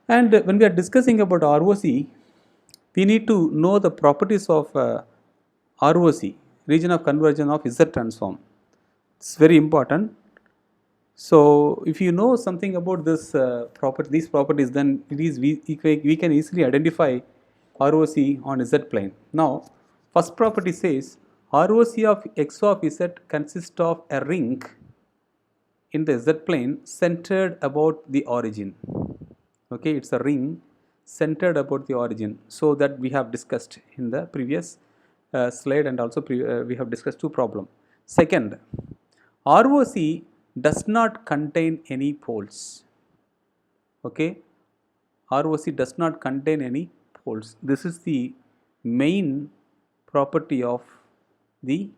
And when we are discussing about ROC, we need to know the properties of ROC, region of convergence of Z transform. It's very important. So if you know something about this these properties, then we can easily identify ROC on Z plane. Now, first property says ROC of X of Z consists of a ring in the Z plane centered about the origin. Okay, it's a ring centered about the origin. So that we have discussed in the previous slide, and also we have discussed two problems. Second, ROC does not contain any poles. Okay, ROC does not contain any poles. This is the main property of the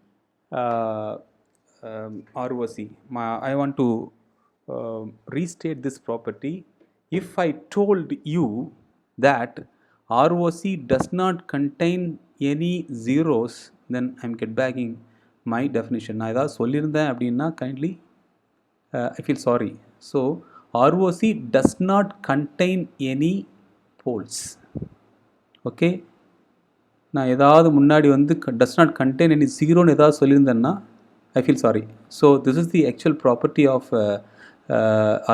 ROC. I want to restate this property. If I told you that ROC does not contain any zeros, then I'm get bagging my definition. நான் ஏதாவது சொல்லியிருந்தேன் அப்படின்னா kindly I feel sorry. So ROC does not contain any poles. Okay, நான் ஏதாவது முன்னாடி வந்து does not contain any zeroன்னு ஏதாவது சொல்லியிருந்தேன்னா I feel sorry. So this is the actual property of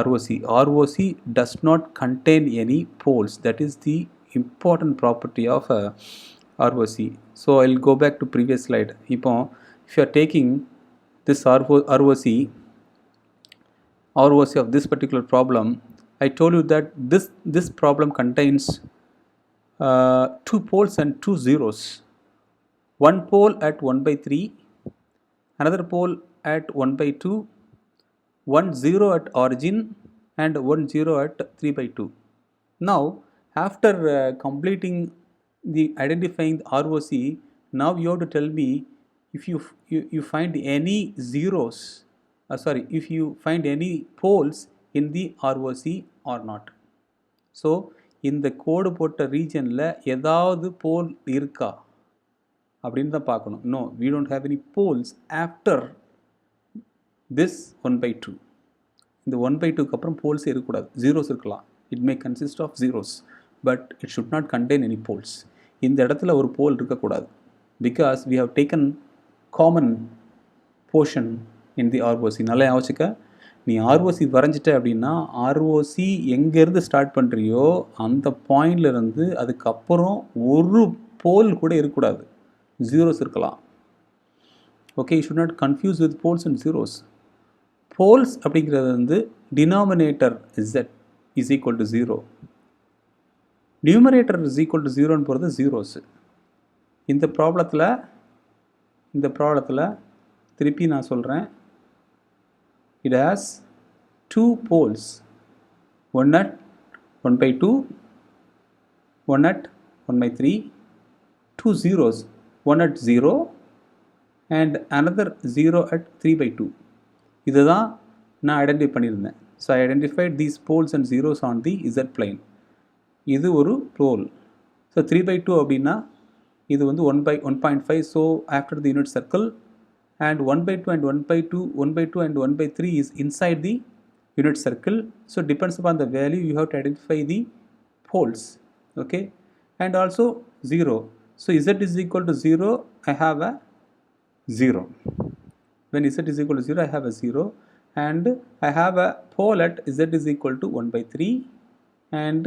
ROC. ROC does not contain any poles. That is the important property of ROC. So I'll go back to previous slide. இப்போ if you are taking this ROC of this particular problem, I told you that this problem contains two poles and two zeros. One pole at 1 by 3, another pole at 1 by 2, 1 0 at origin, and 1 0 at 3 by 2. Now, after completing the identifying the ROC, now you have to tell me if you find any zeros, if you find any poles in the ROC or not. So, இந்த கோடு போட்ட ரீஜனில் ஏதாவது போல் இருக்கா அப்படின்னு தான் பார்க்கணும். No, we don't have any poles after this 1 by 2. இந்த 1 by 2க்கு அப்புறம் போல்ஸ் இருக்கக்கூடாது, ஜீரோஸ் இருக்கலாம். It may consist of zeros, but it should not contain any poles. இந்த இடத்துல ஒரு போல் இருக்கக்கூடாது, because we have taken common portion in the ROC. நல்லா யோசிக்க, நீ ROC வரைஞ்சிட்ட அப்படின்னா ROC எங்கேருந்து ஸ்டார்ட் பண்ணுறியோ அந்த பாயிண்ட்லேருந்து அதுக்கப்புறம் ஒரு போல் கூட இருக்கக்கூடாது, ஜீரோஸ் இருக்கலாம். Okay, you should not confuse with poles and zeros. Poles அப்படிங்கிறது வந்து denominator Z is equal to 0, numerator is equal to 0ன்னு போகிறது ஜீரோஸு. இந்த ப்ராப்ளத்தில் திருப்பி நான் சொல்கிறேன், it has two poles, one at 1 by 2, one at 1 by 3, two zeros, one at 0 and another 0 at 3 by 2. இதுதான் நான் ஐடென்டிஃபை பண்ணியிருந்தேன். So I identified these poles and zeros on the Z plane. இது ஒரு போல். ஸோ 3 by 2 அப்படின்னா இது வந்து 1 by 1.5. So after the unit circle, and 1 by 2 and 1 by 2 and 1 by 3 is inside the unit circle. So depends upon the value you have to identify the poles. Okay, and also 0. So Z is equal to 0, I have a 0. When Z is equal to 0, I have a 0, and I have a pole at Z is equal to 1 by 3 and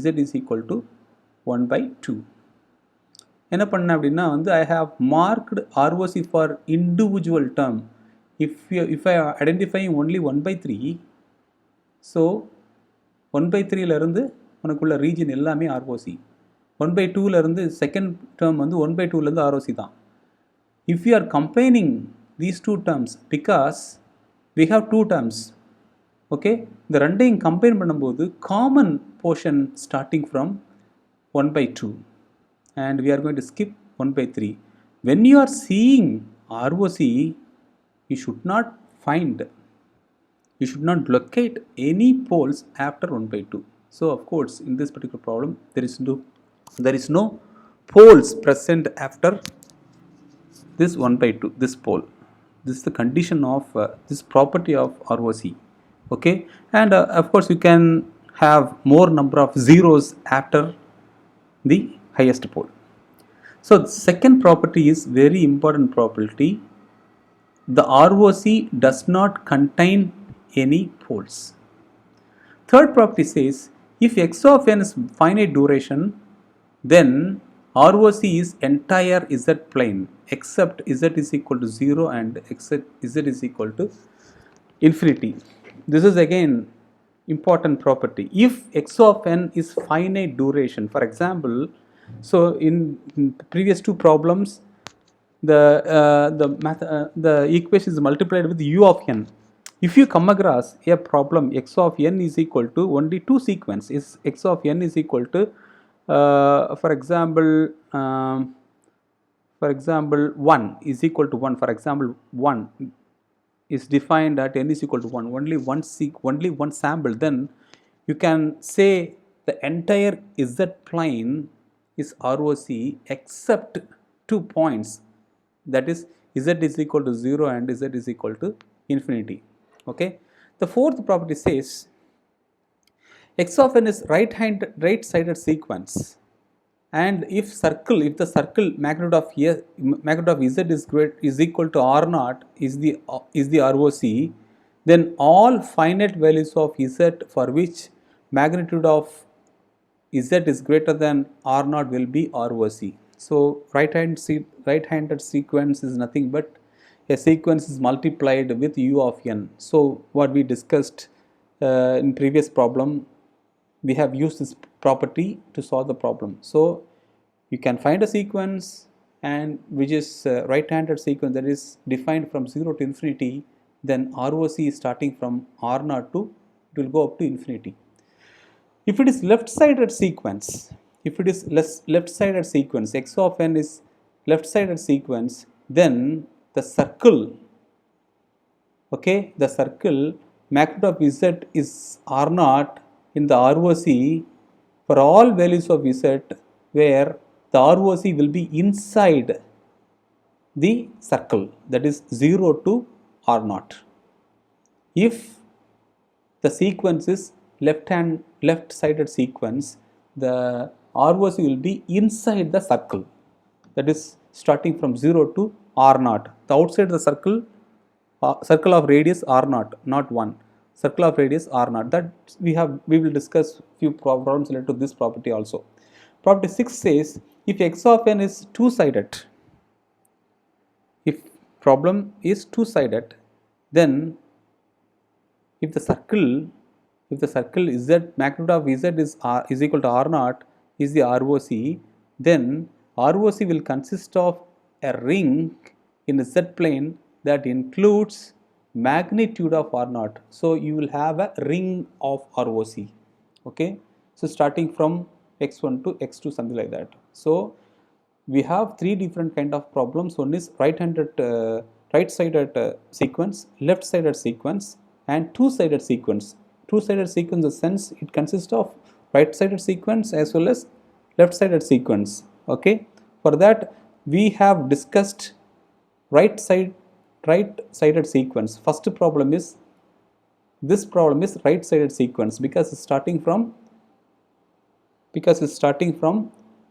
Z is equal to 1 by 2. என்ன பண்ண அப்படின்னா வந்து I have marked ROC for individual term. If I identifying only 1 by 3, so 1 by 3லேருந்து உனக்குள்ள region எல்லாமே ROC. 1 by 2லேருந்து second term வந்து 1 by 2லேருந்து ROC தான். If you are combining these two terms, because we have two terms, okay, இந்த ரெண்டையும் combine பண்ணும்போது common portion starting from 1 by 2, and we are going to skip 1 by 3. When you are seeing ROC, you should not locate any poles after 1 by 2. So of course in this particular problem there is no poles present after this 1 by 2, this pole. This is the condition of this property of ROC. Okay, and of course you can have more number of zeros after the highest pole. So the second property is very important property. The ROC does not contain any poles. Third property says if x of n is finite duration, then ROC is entire Z plane except Z is equal to 0 and except Z is equal to infinity. This is again important property. If x of n is finite duration, for example, so in previous two problems, the equation is multiplied with u of n. If you come across a problem x of n is equal to only two sequence, is x of n is equal to for example 1 is equal to 1, for example 1 is defined at n is equal to 1, only one sample, then you can say the entire Z plane is ROC except 2 points, that is Z is equal to 0 and Z is equal to infinity. Okay. The fourth property says x of n is right-sided sequence, and if the circle magnitude of Z is equal to R naught is the ROC, then all finite values of Z for which magnitude of Z is greater than R naught will be ROC. So right-handed sequence is nothing but a sequence is multiplied with u of n. So what we discussed in previous problem, we have used this property to solve the problem. So you can find a sequence and which is right-handed sequence that is defined from 0 to infinity, then ROC is starting from R naught to, it will go up to infinity. If it is left-sided sequence, left-sided sequence, x of n is left-sided sequence, then the circle, okay, the circle magnitude of Z is R naught in the ROC for all values of Z, where the ROC will be inside the circle, that is 0 to R naught. If the sequence is left-sided sequence, the ROC will be inside the circle, that is starting from 0 to R naught. The outside the circle of radius R naught, not 1. Circle of radius R naught. That we will discuss few problems related to this property also. Property 6 says if x of n is two-sided, if problem is two-sided, then if the circle Z, magnitude of Z is equal to R naught is the ROC, then ROC will consist of a ring in the Z plane that includes magnitude of R naught. So you will have a ring of ROC. Okay. So starting from x1 to x2, something like that. So we have three different kind of problems. One is right-sided sequence, left-sided sequence, and two-sided sequence. Two-sided sequence in the sense it consists of right-sided sequence as well as left-sided sequence. Okay. For that we have discussed right-sided sequence. First problem is, this problem is right-sided sequence because it's starting from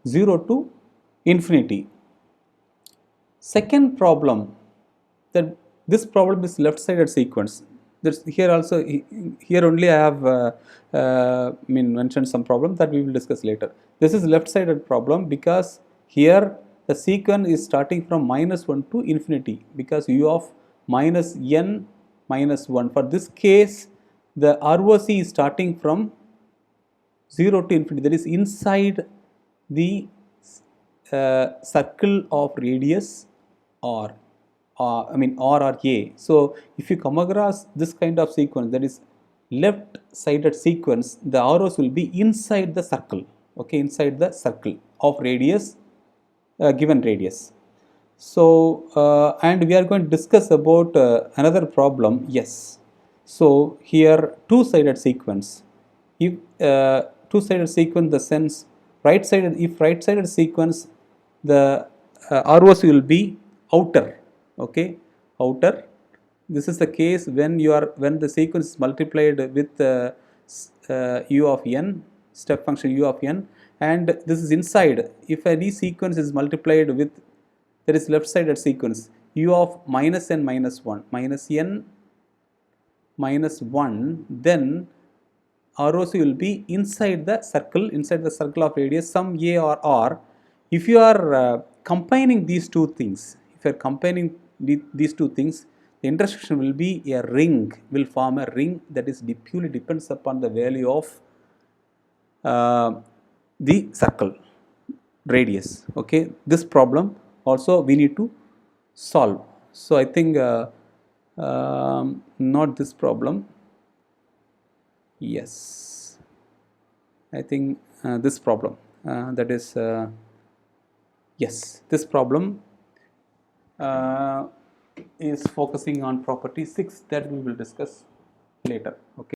0 to infinity. Second problem, that this problem is left-sided sequence. Here also, here only I have mentioned some problem that we will discuss later. This is left-sided problem because here the sequence is starting from -1 to infinity, because u of minus n minus 1. For this case, the ROC is starting from 0 to infinity, that is inside the circle of radius R or A. So if you come across this kind of sequence, that is left-sided sequence, the ROC will be inside the circle, okay, inside the circle of radius, given radius. So and we are going to discuss about another problem. Yes, so here two-sided sequence, if two-sided sequence, the sense right-sided sequence, the ROC will be outer, okay, outer. This is the case when the sequence is multiplied with u of n, step function u of n, and this is inside. If any sequence is multiplied with, there is left sided sequence, u of minus n minus 1, minus n minus 1, then ROC will be inside the circle of radius, some a or r. If you are combining these two things, if you are combining these two things, the intersection will be a ring, will form a ring that is purely depends upon the value of the circle radius. Okay, this problem also we need to solve. So I think not this problem. Yes, I think this problem, that is yes, this problem is focusing on property 6 that we will discuss later. Okay.